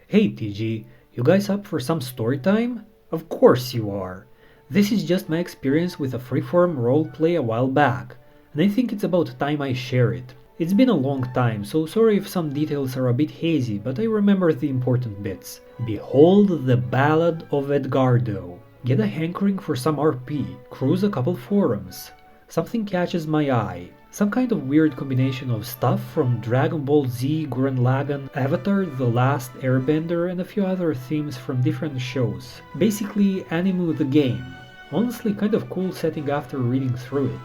Hey TG, you guys up for some story time? Of course you are. This is just my experience with a freeform roleplay a while back, and I think it's about time I share it. It's been a long time, so sorry if some details are a bit hazy, but I remember the important bits. Behold the Ballad of Edgardo. Get a hankering for some RP, cruise a couple forums. Something catches my eye. Some kind of weird combination of stuff from Dragon Ball Z, Gurren Lagann, Avatar, The Last Airbender, and a few other themes from different shows. Basically, anime the game. Honestly, kind of cool setting after reading through it.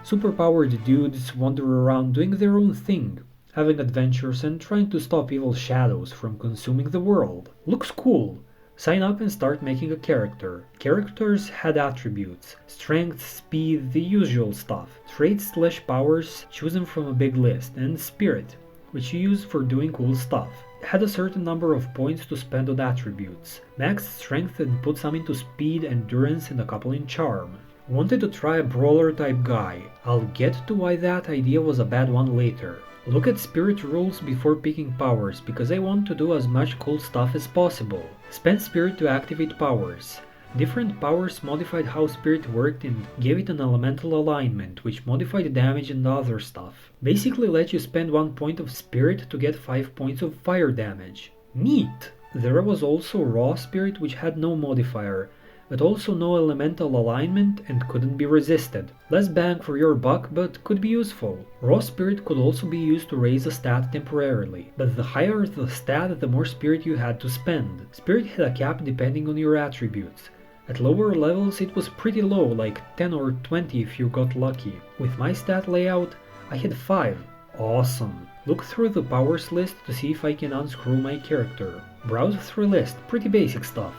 Superpowered dudes wander around doing their own thing, having adventures and trying to stop evil shadows from consuming the world. Looks cool. Sign up and start making a character. Characters had attributes, strength, speed, the usual stuff. Traits/powers, choose them from a big list, and spirit, which you use for doing cool stuff. Had a certain number of points to spend on attributes. Maxed strength and put some into speed, endurance, and a couple in charm. Wanted to try a brawler type guy. I'll get to why that idea was a bad one later. Look at spirit rules before picking powers, because I want to do as much cool stuff as possible. Spend spirit to activate powers. Different powers modified how spirit worked and gave it an elemental alignment, which modified damage and other stuff. Basically let you spend 1 point of spirit to get 5 points of fire damage. Neat! There was also raw spirit, which had no modifier, but also no elemental alignment and couldn't be resisted. Less bang for your buck, but could be useful. Raw spirit could also be used to raise a stat temporarily, but the higher the stat, the more spirit you had to spend. Spirit had a cap depending on your attributes. At lower levels it was pretty low, like 10 or 20 if you got lucky. With my stat layout, I had 5. Awesome. Look through the powers list to see if I can unscrew my character. Browse through list, pretty basic stuff.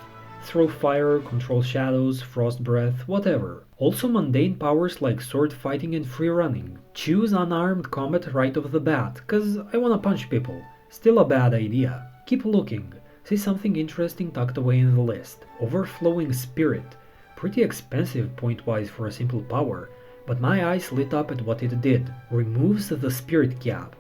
Throw fire, control shadows, frost breath, whatever. Also mundane powers like sword fighting and free running. Choose unarmed combat right off the bat, cause I wanna punch people. Still a bad idea. Keep looking. See something interesting tucked away in the list. Overflowing spirit. Pretty expensive point-wise for a simple power, but my eyes lit up at what it did. Removes the spirit cap.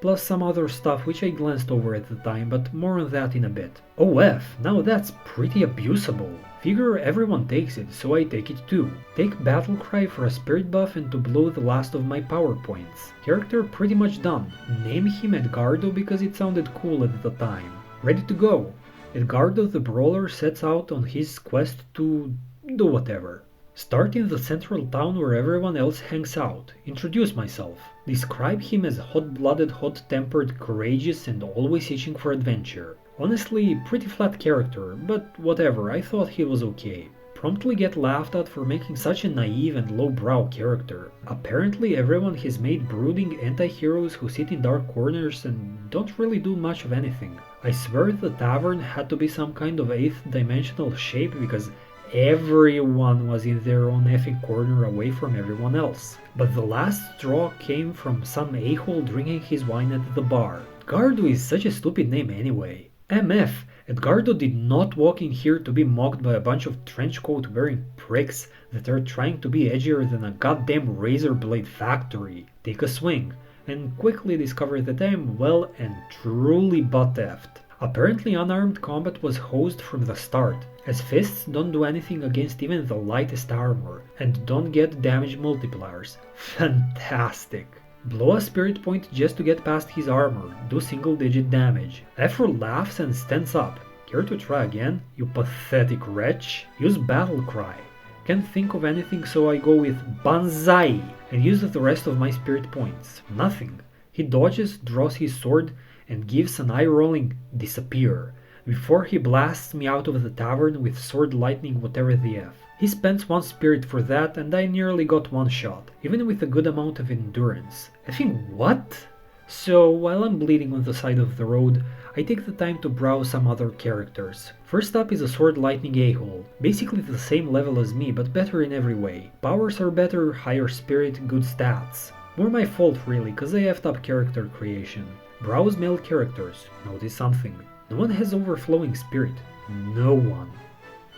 Plus some other stuff which I glanced over at the time, but more on that in a bit. OF, now that's pretty abusable. Figure everyone takes it, so I take it too. Take Battle Cry for a spirit buff and to blow the last of my power points. Character pretty much done. Name him Edgardo because it sounded cool at the time. Ready to go. Edgardo the Brawler sets out on his quest to do whatever. Start in the central town where everyone else hangs out. Introduce myself. Describe him as hot-blooded, hot-tempered, courageous, and always itching for adventure. Honestly, pretty flat character, but whatever, I thought he was okay. Promptly get laughed at for making such a naive and lowbrow character. Apparently everyone has made brooding anti-heroes who sit in dark corners and don't really do much of anything. I swear the tavern had to be some kind of 8th dimensional shape because everyone was in their own effing corner away from everyone else. But the last straw came from some a-hole drinking his wine at the bar. Edgardo is such a stupid name anyway. MF, Edgardo did not walk in here to be mocked by a bunch of trenchcoat wearing pricks that are trying to be edgier than a goddamn razor blade factory. Take a swing, and quickly discover that I am well and truly butt-effed. Apparently unarmed combat was hosed from the start, as fists don't do anything against even the lightest armor, and don't get damage multipliers. Fantastic! Blow a spirit point just to get past his armor, do single digit damage. Afro laughs and stands up. Care to try again, you pathetic wretch? Use Battle Cry. Can't think of anything, so I go with Banzai and use the rest of my spirit points. Nothing. He dodges, draws his sword, and gives an eye-rolling disappear before he blasts me out of the tavern with sword lightning whatever the F. He spends 1 spirit for that and I nearly got 1 shot, even with a good amount of endurance. I think what? So while I'm bleeding on the side of the road, I take the time to browse some other characters. First up is a sword lightning a-hole, basically the same level as me but better in every way. Powers are better, higher spirit, good stats. More my fault really, cause I effed up character creation. Browse male characters, notice something. No one has overflowing spirit. No one.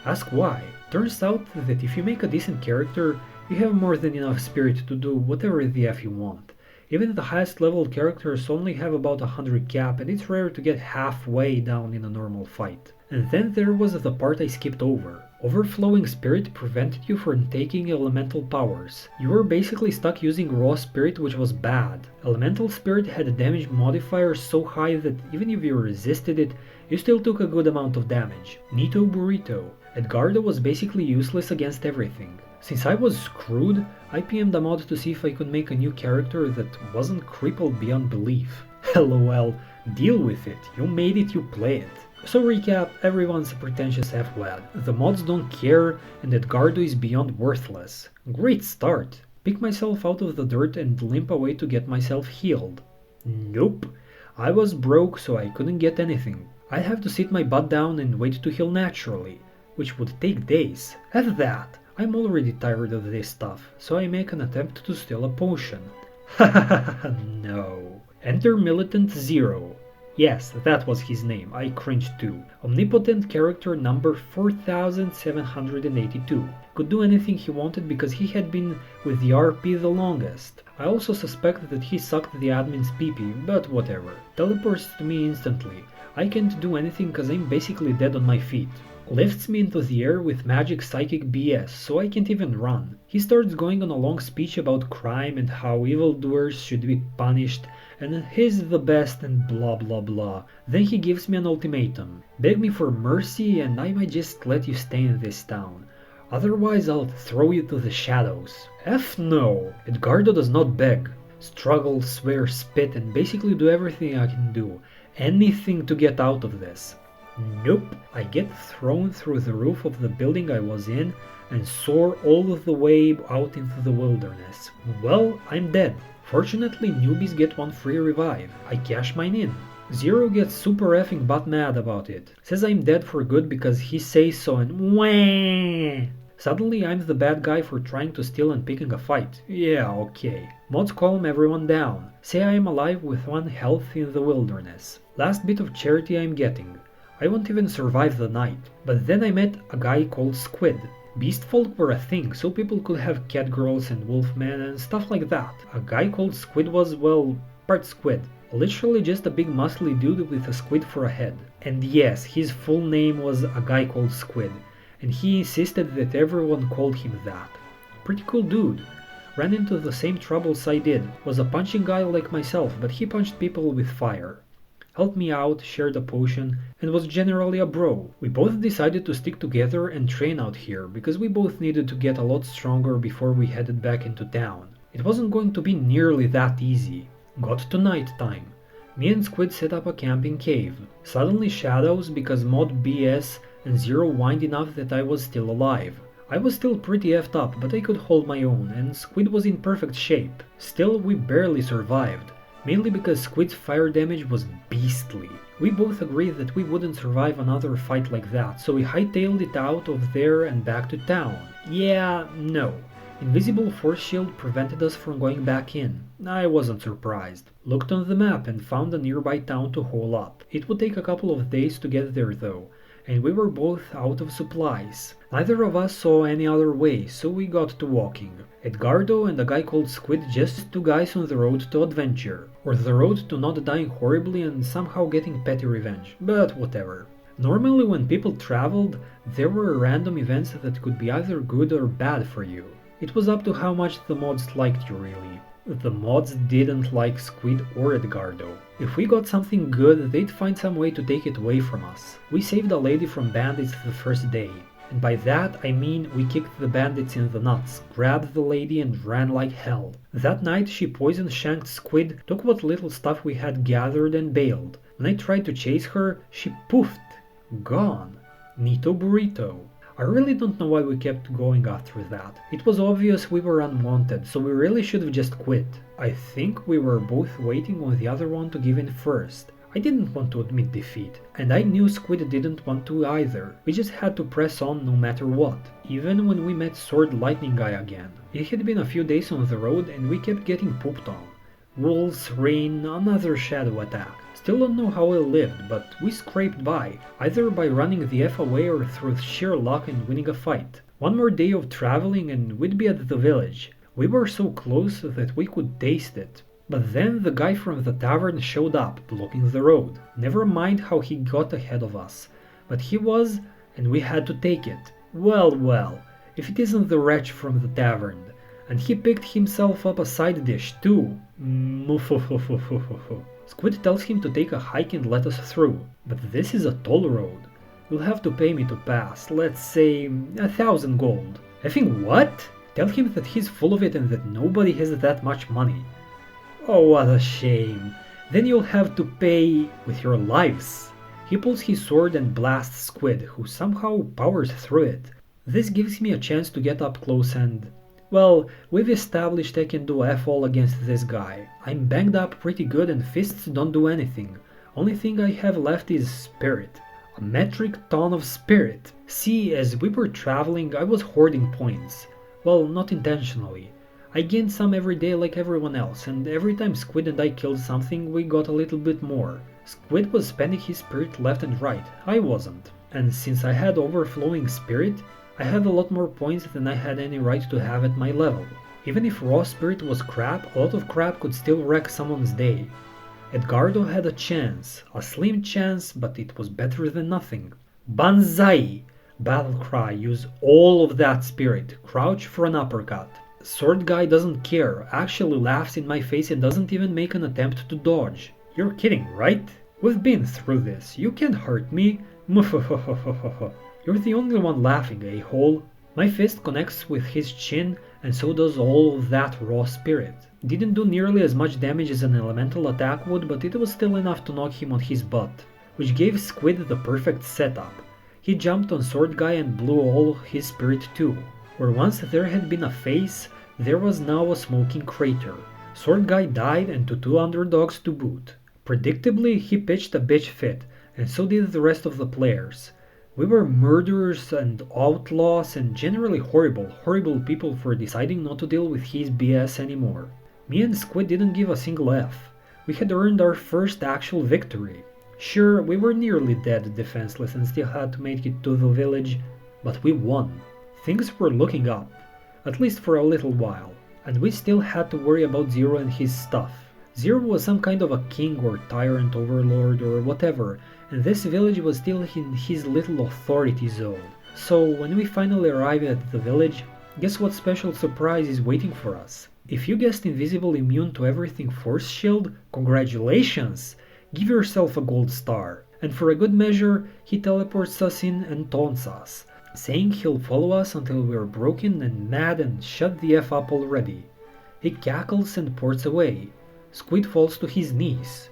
Ask why. Turns out that if you make a decent character, you have more than enough spirit to do whatever the F you want. Even the highest level characters only have about 100 cap, and it's rare to get halfway down in a normal fight. And then there was the part I skipped over. Overflowing Spirit prevented you from taking elemental powers. You were basically stuck using raw spirit, which was bad. Elemental Spirit had a damage modifier so high that even if you resisted it, you still took a good amount of damage. Nito Burrito. Edgardo was basically useless against everything. Since I was screwed, I PM'd a mod to see if I could make a new character that wasn't crippled beyond belief. LOL, deal with it, you made it, you play it. So recap, everyone's a pretentious F-wad. The mods don't care and Edgardo is beyond worthless. Great start. Pick myself out of the dirt and limp away to get myself healed. Nope. I was broke so I couldn't get anything. I'd have to sit my butt down and wait to heal naturally, which would take days. At that, I'm already tired of this stuff, so I make an attempt to steal a potion. Hahaha, no. Enter Militant Zero. Yes, that was his name, I cringed too. Omnipotent character number 4782. Could do anything he wanted because he had been with the RP the longest. I also suspect that he sucked the admin's PP, but whatever. Teleports to me instantly. I can't do anything cause I'm basically dead on my feet. Lifts me into the air with magic psychic BS, so I can't even run. He starts going on a long speech about crime and how evildoers should be punished, and he's the best and blah blah blah. Then he gives me an ultimatum. Beg me for mercy and I might just let you stay in this town. Otherwise I'll throw you to the shadows. F no! Edgardo does not beg. Struggle, swear, spit, and basically do everything I can do. Anything to get out of this. Nope, I get thrown through the roof of the building I was in and soar all the way out into the wilderness. Well, I'm dead. Fortunately, newbies get one free revive. I cash mine in. Zero gets super effing butt mad about it. Says I'm dead for good because he says so and wah! Suddenly I'm the bad guy for trying to steal and picking a fight. Yeah, okay. Mods calm everyone down. Say I am alive with 1 health in the wilderness. Last bit of charity I'm getting. I won't even survive the night. But then I met a guy called Squid. Beast folk were a thing, so people could have cat girls and wolfmen and stuff like that. A guy called Squid was, well, part squid. Literally just a big muscly dude with a squid for a head. And yes, his full name was a guy called Squid, and he insisted that everyone called him that. Pretty cool dude. Ran into the same troubles I did. Was a punching guy like myself, but he punched people with fire. Helped me out, shared a potion, and was generally a bro. We both decided to stick together and train out here, because we both needed to get a lot stronger before we headed back into town. It wasn't going to be nearly that easy. Got to night time. Me and Squid set up a camping cave. Suddenly shadows because mod BS and Zero whined enough that I was still alive. I was still pretty effed up, but I could hold my own, and Squid was in perfect shape. Still, we barely survived. Mainly because Squid's fire damage was beastly. We both agreed that we wouldn't survive another fight like that, so we hightailed it out of there and back to town. Yeah, no. Invisible force shield prevented us from going back in. I wasn't surprised. Looked on the map and found a nearby town to hole up. It would take a couple of days to get there though, and we were both out of supplies. Neither of us saw any other way, so we got to walking. Edgardo and a guy called Squid, just 2 guys on the road to adventure. Or the road to not dying horribly and somehow getting petty revenge, but whatever. Normally when people traveled, there were random events that could be either good or bad for you. It was up to how much the mods liked you really. The mods didn't like Squid or Edgardo. If we got something good, they'd find some way to take it away from us. We saved a lady from bandits the first day. And by that I mean we kicked the bandits in the nuts, grabbed the lady and ran like hell. That night she poison shanked Squid, took what little stuff we had gathered and bailed. When I tried to chase her, she poofed. Gone. Nito Burrito. I really don't know why we kept going after that. It was obvious we were unwanted, so we really should have just quit. I think we were both waiting on the other one to give in first. I didn't want to admit defeat, and I knew Squid didn't want to either. We just had to press on no matter what, even when we met Sword Lightning Guy again. It had been a few days on the road and we kept getting pooped on. Wolves, rain, another shadow attack. Still don't know how we lived, but we scraped by, either by running the F away or through sheer luck and winning a fight. One more day of traveling and we'd be at the village. We were so close that we could taste it. But then the guy from the tavern showed up, blocking the road. Never mind how he got ahead of us. But he was, and we had to take it. Well, if it isn't the wretch from the tavern. And he picked himself up a side dish too. Squid tells him to take a hike and let us through. But this is a toll road. You'll have to pay me to pass, let's say 1,000 gold. I think what? Tell him that he's full of it and that nobody has that much money. Oh, what a shame. Then you'll have to pay with your lives. He pulls his sword and blasts Squid, who somehow powers through it. This gives me a chance to get up close and... Well, we've established I can do F-all against this guy. I'm banged up pretty good and fists don't do anything. Only thing I have left is spirit. A metric ton of spirit. See, as we were traveling, I was hoarding points. Well, not intentionally. I gained some every day like everyone else, and every time Squid and I killed something, we got a little bit more. Squid was spending his spirit left and right, I wasn't. And since I had overflowing spirit, I had a lot more points than I had any right to have at my level. Even if raw spirit was crap, a lot of crap could still wreck someone's day. Edgardo had a chance, a slim chance, but it was better than nothing. Banzai! Battle cry, use all of that spirit, crouch for an uppercut. Sword guy doesn't care, actually laughs in my face and doesn't even make an attempt to dodge. You're kidding, right? We've been through this, you can't hurt me. You're the only one laughing, a-hole. My fist connects with his chin and so does all of that raw spirit. Didn't do nearly as much damage as an elemental attack would, but it was still enough to knock him on his butt, which gave Squid the perfect setup. He jumped on Sword Guy and blew all his spirit too. Where once there had been a face, there was now a smoking crater. Sword Guy died and to 2 underdogs to boot. Predictably, he pitched a bitch fit, and so did the rest of the players. We were murderers and outlaws and generally horrible people for deciding not to deal with his BS anymore. Me and Squid didn't give a single F. We had earned our first actual victory. Sure, we were nearly dead defenseless and still had to make it to the village, but we won. Things were looking up, at least for a little while, and we still had to worry about Zero and his stuff. Zero was some kind of a king or tyrant overlord or whatever, and this village was still in his little authority zone. So when we finally arrived at the village, guess what special surprise is waiting for us? If you guessed invisible immune to everything force shield, congratulations! Give yourself a gold star. And for a good measure, he teleports us in and taunts us, saying he'll follow us until we're broken and mad and shut the F up already. He cackles and ports away. Squid falls to his knees.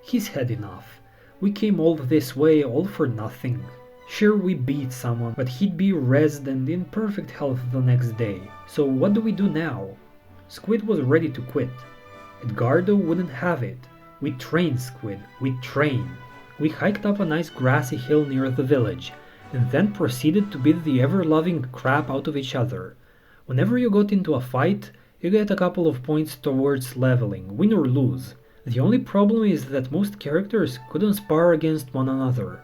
He's had enough. We came all this way all for nothing. Sure, we beat someone, but he'd be rezzed and in perfect health the next day. So what do we do now? Squid was ready to quit. Edgardo wouldn't have it. We train, Squid, we train. We hiked up a nice grassy hill near the village, and then proceeded to beat the ever-loving crap out of each other. Whenever you got into a fight, you get a couple of points towards leveling, win or lose. The only problem is that most characters couldn't spar against one another,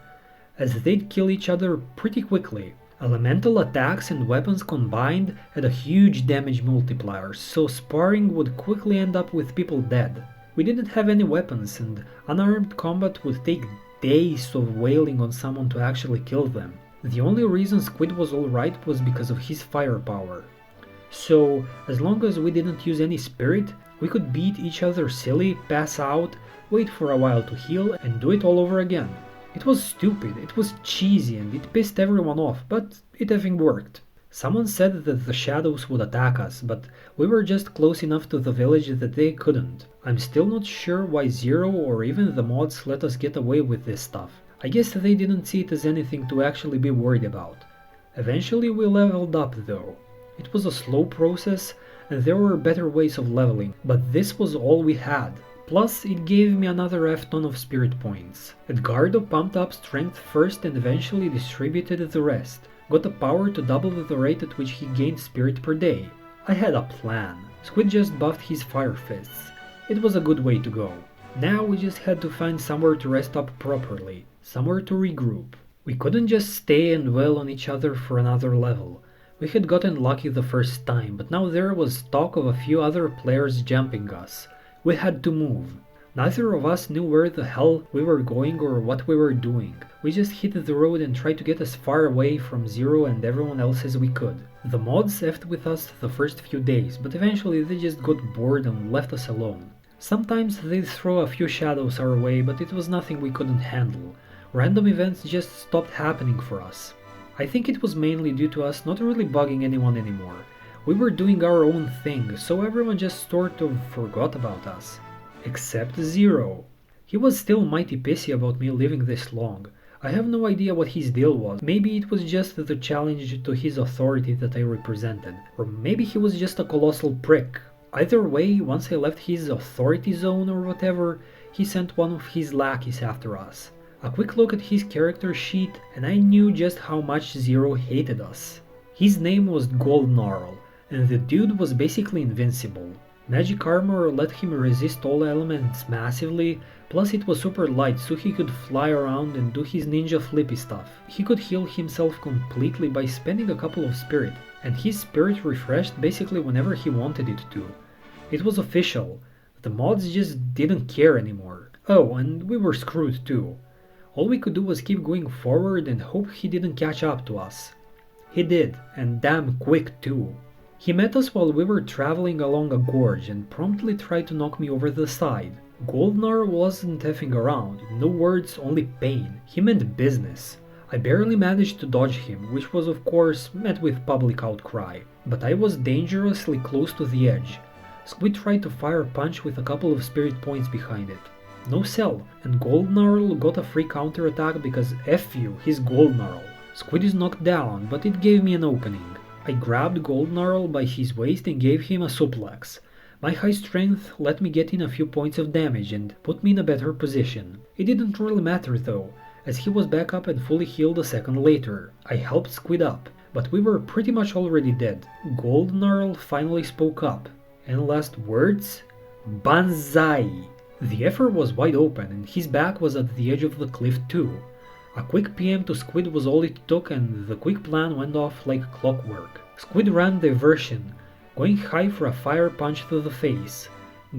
as they'd kill each other pretty quickly. Elemental attacks and weapons combined had a huge damage multiplier, so sparring would quickly end up with people dead. We didn't have any weapons, and unarmed combat would take days of wailing on someone to actually kill them. The only reason Squid was alright was because of his firepower. So, as long as we didn't use any spirit, we could beat each other silly, pass out, wait for a while to heal, and do it all over again. It was stupid, it was cheesy, and it pissed everyone off, but it effing worked. Someone said that the shadows would attack us, but we were just close enough to the village that they couldn't. I'm still not sure why Zero or even the mods let us get away with this stuff. I guess they didn't see it as anything to actually be worried about. Eventually we leveled up though. It was a slow process, and there were better ways of leveling, but this was all we had. Plus, it gave me another F-ton of spirit points. Edgardo pumped up strength first and eventually distributed the rest. Got the power to double the rate at which he gained spirit per day. I had a plan. Squid just buffed his fire fists. It was a good way to go. Now we just had to find somewhere to rest up properly, somewhere to regroup. We couldn't just stay and dwell on each other for another level. We had gotten lucky the first time, but now there was talk of a few other players jumping us. We had to move. Neither of us knew where the hell we were going or what we were doing. We just hit the road and tried to get as far away from Zero and everyone else as we could. The mods effed with us the first few days, but eventually they just got bored and left us alone. Sometimes they'd throw a few shadows our way, but it was nothing we couldn't handle. Random events just stopped happening for us. I think it was mainly due to us not really bugging anyone anymore. We were doing our own thing, so everyone just sort of forgot about us. Except Zero. He was still mighty pissy about me living this long. I have no idea what his deal was. Maybe it was just the challenge to his authority that I represented. Or maybe he was just a colossal prick. Either way, once I left his authority zone or whatever, he sent one of his lackeys after us. A quick look at his character sheet and I knew just how much Zero hated us. His name was Goldnarl, and the dude was basically invincible. Magic armor let him resist all elements massively, plus it was super light so he could fly around and do his ninja flippy stuff. He could heal himself completely by spending a couple of spirit, and his spirit refreshed basically whenever he wanted it to. It was official. The mods just didn't care anymore. Oh, and we were screwed too. All we could do was keep going forward and hope he didn't catch up to us. He did, and damn quick too. He met us while we were traveling along a gorge and promptly tried to knock me over the side. Goldnar wasn't effing around, no words, only pain. He meant business. I barely managed to dodge him, which was of course met with public outcry, but I was dangerously close to the edge. Squid tried to fire a punch with a couple of spirit points behind it. No cell, and Goldnarl got a free counterattack because F you, he's Goldnarl. Squid is knocked down, but it gave me an opening. I grabbed Goldnarl by his waist and gave him a suplex. My high strength let me get in a few points of damage and put me in a better position. It didn't really matter though, as he was back up and fully healed a second later. I helped Squid up, but we were pretty much already dead. Goldnarl finally spoke up. And last words? Banzai! The effort was wide open and his back was at the edge of the cliff too. A quick PM to Squid was all it took and the quick plan went off like clockwork. Squid ran diversion, going high for a fire punch to the face.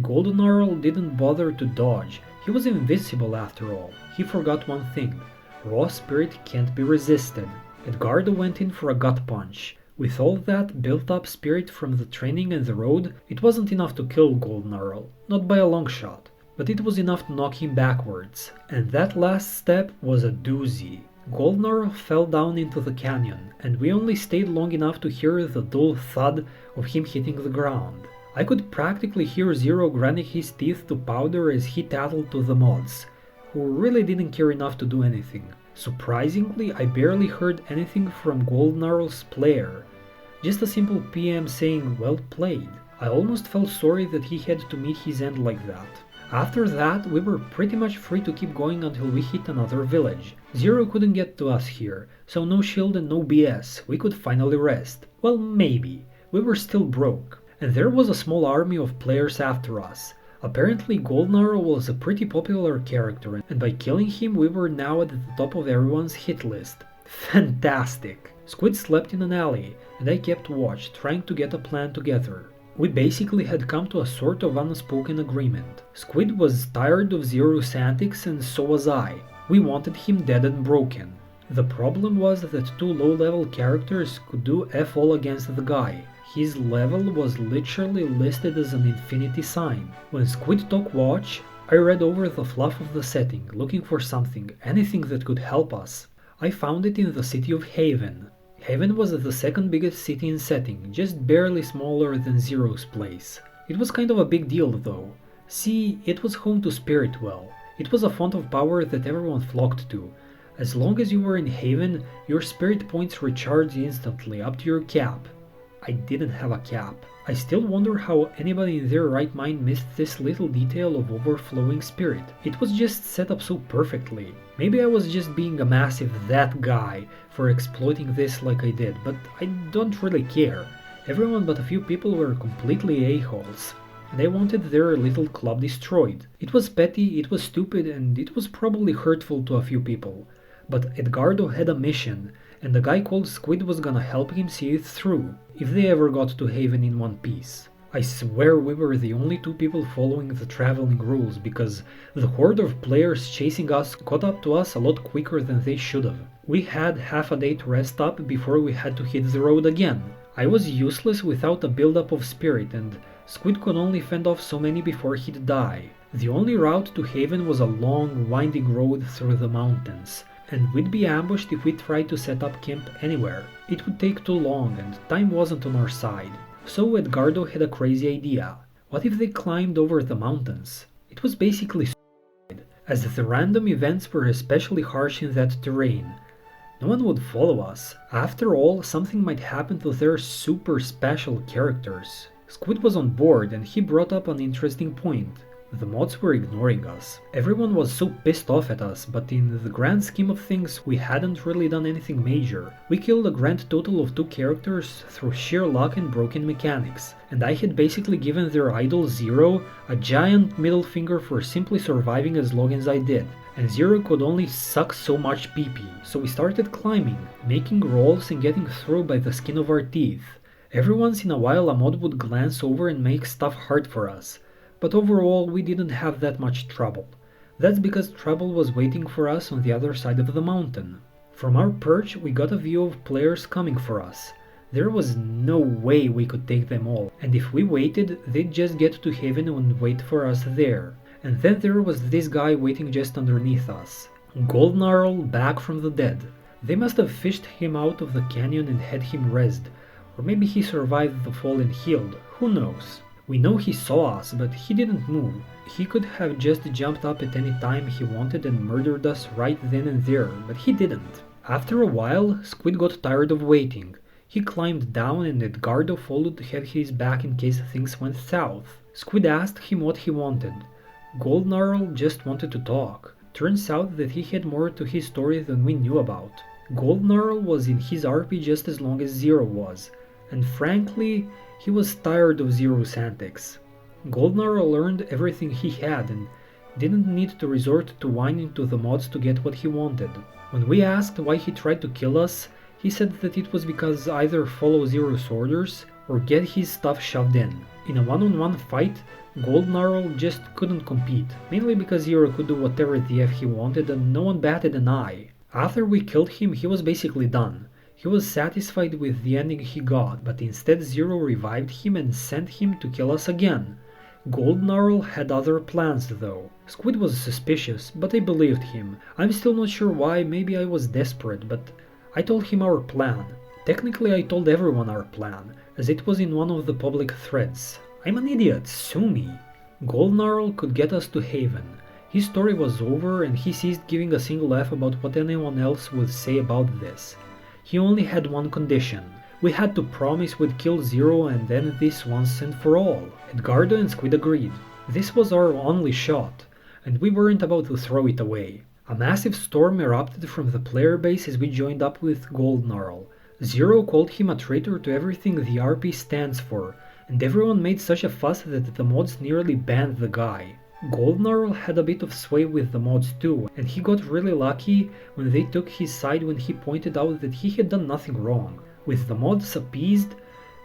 Goldnarl didn't bother to dodge, he was invincible after all. He forgot one thing, raw spirit can't be resisted. Edgardo went in for a gut punch. With all that built up spirit from the training and the road, it wasn't enough to kill Goldnarl, not by a long shot. But it was enough to knock him backwards, and that last step was a doozy. Goldnarl fell down into the canyon, and we only stayed long enough to hear the dull thud of him hitting the ground. I could practically hear Zero grinding his teeth to powder as he tattled to the mods, who really didn't care enough to do anything. Surprisingly, I barely heard anything from Goldnarl's player, just a simple PM saying well played. I almost felt sorry that he had to meet his end like that. After that, we were pretty much free to keep going until we hit another village. Zero couldn't get to us here, so no shield and no BS, we could finally rest. Well, maybe. We were still broke. And there was a small army of players after us. Apparently Goldnarl was a pretty popular character, and by killing him we were now at the top of everyone's hit list. Fantastic! Squid slept in an alley, and I kept watch, trying to get a plan together. We basically had come to a sort of unspoken agreement. Squid was tired of Zero's antics and so was I. We wanted him dead and broken. The problem was that two low-level characters could do F all against the guy. His level was literally listed as an infinity sign. When Squid took watch, I read over the fluff of the setting, looking for something, anything that could help us. I found it in the city of Haven. Haven was the second biggest city in setting, just barely smaller than Zero's place. It was kind of a big deal though. See, it was home to Spiritwell. It was a font of power that everyone flocked to. As long as you were in Haven, your spirit points recharged instantly up to your cap. I didn't have a cap. I still wonder how anybody in their right mind missed this little detail of overflowing spirit. It was just set up so perfectly. Maybe I was just being a massive that guy for exploiting this like I did, but I don't really care. Everyone but a few people were completely a-holes, and I wanted their little club destroyed. It was petty, it was stupid, and it was probably hurtful to a few people. But Edgardo had a mission, and the guy called Squid was gonna help him see it through, if they ever got to Haven in one piece. I swear we were the only two people following the traveling rules because the horde of players chasing us caught up to us a lot quicker than they should have. We had half a day to rest up before we had to hit the road again. I was useless without a build-up of spirit, and Squid could only fend off so many before he'd die. The only route to Haven was a long, winding road through the mountains, and we'd be ambushed if we tried to set up camp anywhere. It would take too long, and time wasn't on our side. So Edgardo had a crazy idea. What if they climbed over the mountains? It was basically suicide, as the random events were especially harsh in that terrain. No one would follow us. After all, something might happen to their super special characters. Squid was on board and he brought up an interesting point. The mods were ignoring us. Everyone was so pissed off at us, but in the grand scheme of things, we hadn't really done anything major. We killed a grand total of 2 characters through sheer luck and broken mechanics, and I had basically given their idol Zero a giant middle finger for simply surviving as long as I did. And Zero could only suck so much PP, so we started climbing, making rolls and getting through by the skin of our teeth. Every once in a while a mod would glance over and make stuff hard for us. But overall we didn't have that much trouble. That's because trouble was waiting for us on the other side of the mountain. From our perch we got a view of players coming for us. There was no way we could take them all, and if we waited, they'd just get to Haven and wait for us there. And then there was this guy waiting just underneath us. Goldenarl back from the dead. They must have fished him out of the canyon and had him rezzed. Or maybe he survived the fall and healed, who knows. We know he saw us, but he didn't move. He could have just jumped up at any time he wanted and murdered us right then and there, but he didn't. After a while, Squid got tired of waiting. He climbed down and Edgardo followed to have his back in case things went south. Squid asked him what he wanted. Goldenarl just wanted to talk. Turns out that he had more to his story than we knew about. Goldenarl was in his RP just as long as Zero was, and frankly, he was tired of Zero's antics. Goldenarl learned everything he had and didn't need to resort to whining to the mods to get what he wanted. When we asked why he tried to kill us, he said that it was because either follow Zero's orders or get his stuff shoved in. In a one-on-one fight, Goldenarl just couldn't compete, mainly because Zero could do whatever the F he wanted and no one batted an eye. After we killed him, he was basically done. He was satisfied with the ending he got, but instead Zero revived him and sent him to kill us again. Goldenarl had other plans though. Squid was suspicious, but I believed him. I'm still not sure why, maybe I was desperate, but I told him our plan. Technically I told everyone our plan, as it was in one of the public threads. I'm an idiot, sue me. Goldenarl could get us to Haven. His story was over and he ceased giving a single F about what anyone else would say about this. He only had one condition. We had to promise we'd kill Zero and end this once and for all. Edgardo and Squid agreed. This was our only shot, and we weren't about to throw it away. A massive storm erupted from the player base as we joined up with Goldenarl. Zero called him a traitor to everything the RP stands for, and everyone made such a fuss that the mods nearly banned the guy. Goldenarl had a bit of sway with the mods too, and he got really lucky when they took his side when he pointed out that he had done nothing wrong. With the mods appeased,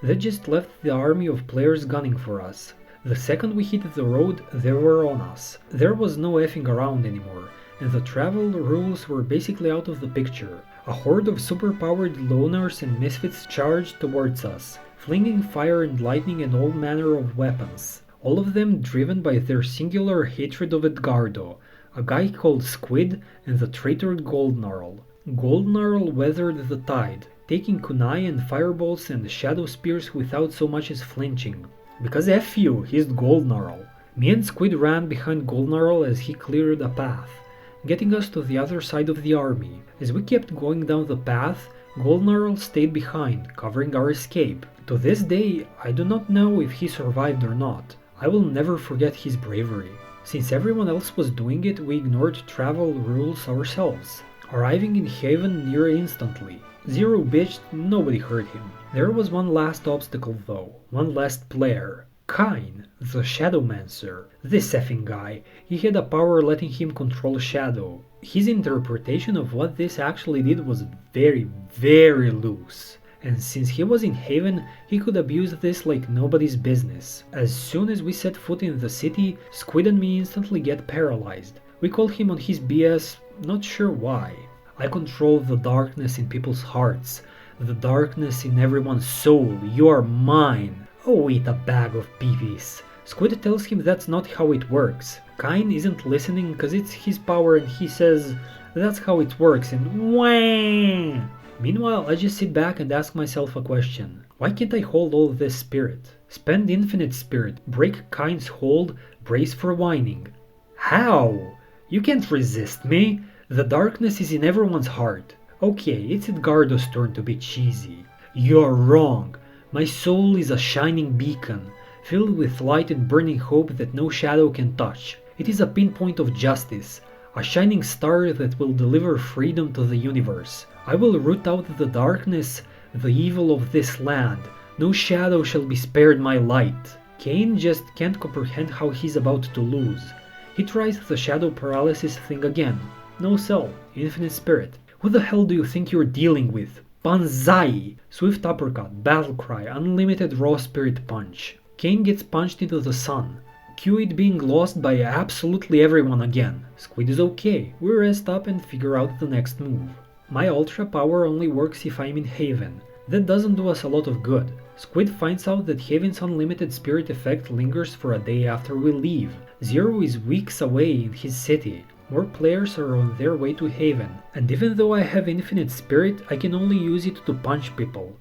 they just left the army of players gunning for us. The second we hit the road, they were on us. There was no effing around anymore, and the travel rules were basically out of the picture. A horde of superpowered loners and misfits charged towards us, flinging fire and lightning and all manner of weapons. All of them driven by their singular hatred of Edgardo, a guy called Squid, and the traitor Goldenarl. Goldenarl weathered the tide, taking kunai and fireballs and shadow spears without so much as flinching. Because F you, he's Goldenarl. Me and Squid ran behind Goldenarl as he cleared a path, getting us to the other side of the army. As we kept going down the path, Goldenarl stayed behind, covering our escape. To this day, I do not know if he survived or not. I will never forget his bravery. Since everyone else was doing it, we ignored travel rules ourselves, arriving in Haven near instantly. Zero bitched, nobody hurt him. There was one last obstacle though, one last player. Kain, the Shadowmancer. This effing guy, he had a power letting him control Shadow. His interpretation of what this actually did was very, very loose. and since he was in Haven, he could abuse this like nobody's business. As soon as we set foot in the city, Squid and me instantly get paralyzed. We call him on his BS, not sure why. I control the darkness in people's hearts, the darkness in everyone's soul. You are mine. Oh, eat a bag of peepees. Squid tells him that's not how it works. Kine isn't listening cause it's his power and he says that's how it works and wah! Meanwhile, I just sit back and ask myself a question. Why can't I hold all this spirit? Spend infinite spirit, break Kine's hold, brace for whining. How? You can't resist me. The darkness is in everyone's heart. Okay, it's Edgardo's turn to be cheesy. You're wrong. My soul is a shining beacon, filled with light and burning hope that no shadow can touch. It is a pinpoint of justice, a shining star that will deliver freedom to the universe. I will root out the darkness, the evil of this land. No shadow shall be spared my light. Kane just can't comprehend how he's about to lose. He tries the shadow paralysis thing again. No cell, infinite spirit. Who the hell do you think you're dealing with? Banzai! Swift uppercut, battle cry, unlimited raw spirit punch. Kane gets punched into the sun. Cue it being lost by absolutely everyone again. Squid is okay, we rest up and figure out the next move. My ultra power only works if I'm in Haven. That doesn't do us a lot of good. Squid finds out that Haven's unlimited spirit effect lingers for a day after we leave. Zero is weeks away in his city. More players are on their way to Haven, and even though I have infinite spirit, I can only use it to punch people.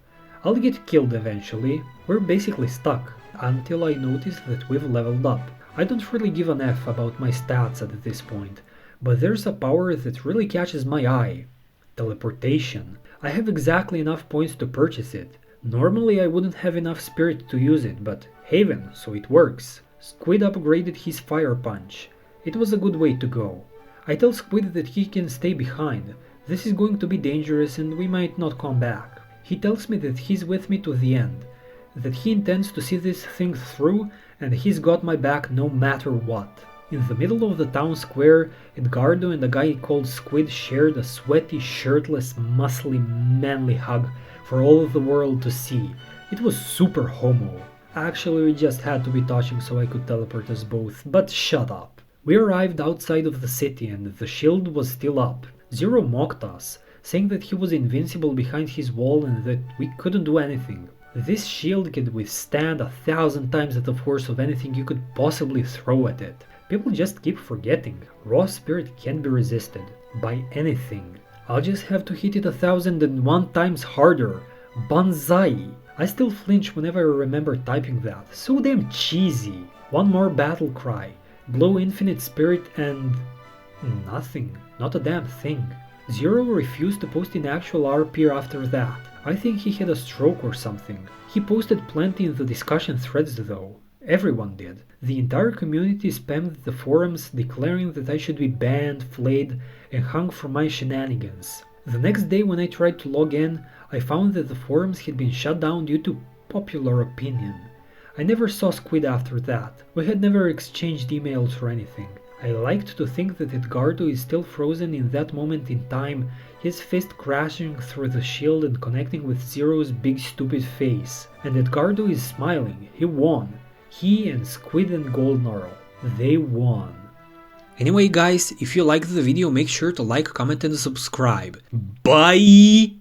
I'll get killed eventually. We're basically stuck, until I notice that we've leveled up. I don't really give an F about my stats at this point, but there's a power that really catches my eye. Teleportation. I have exactly enough points to purchase it. Normally I wouldn't have enough spirit to use it, but Haven, so it works. Squid upgraded his fire punch. It was a good way to go. I tell Squid that he can stay behind. This is going to be dangerous and we might not come back. He tells me that he's with me to the end, that he intends to see this thing through and he's got my back no matter what. In the middle of the town square, Edgardo and a guy called Squid shared a sweaty, shirtless, muscly, manly hug for all of the world to see. It was super homo. Actually, we just had to be touching so I could teleport us both, but shut up. We arrived outside of the city and the shield was still up. Zero mocked us, saying that he was invincible behind his wall and that we couldn't do anything. This shield could withstand 1,000 times the force of anything you could possibly throw at it. People just keep forgetting. Raw spirit can't be resisted by anything. I'll just have to hit it 1,001 times harder. Banzai! I still flinch whenever I remember typing that. So damn cheesy. One more battle cry. Blow infinite spirit and... nothing. Not a damn thing. Zero refused to post in actual RP after that. I think he had a stroke or something. He posted plenty in the discussion threads though. Everyone did. The entire community spammed the forums declaring that I should be banned, flayed, and hung for my shenanigans. The next day when I tried to log in, I found that the forums had been shut down due to popular opinion. I never saw Squid after that. We had never exchanged emails or anything. I liked to think that Edgardo is still frozen in that moment in time, his fist crashing through the shield and connecting with Zero's big stupid face. And Edgardo is smiling. He won. He and Squid and Goldnarl. They won. Anyway guys, if you liked the video make sure to like, comment and subscribe. Bye!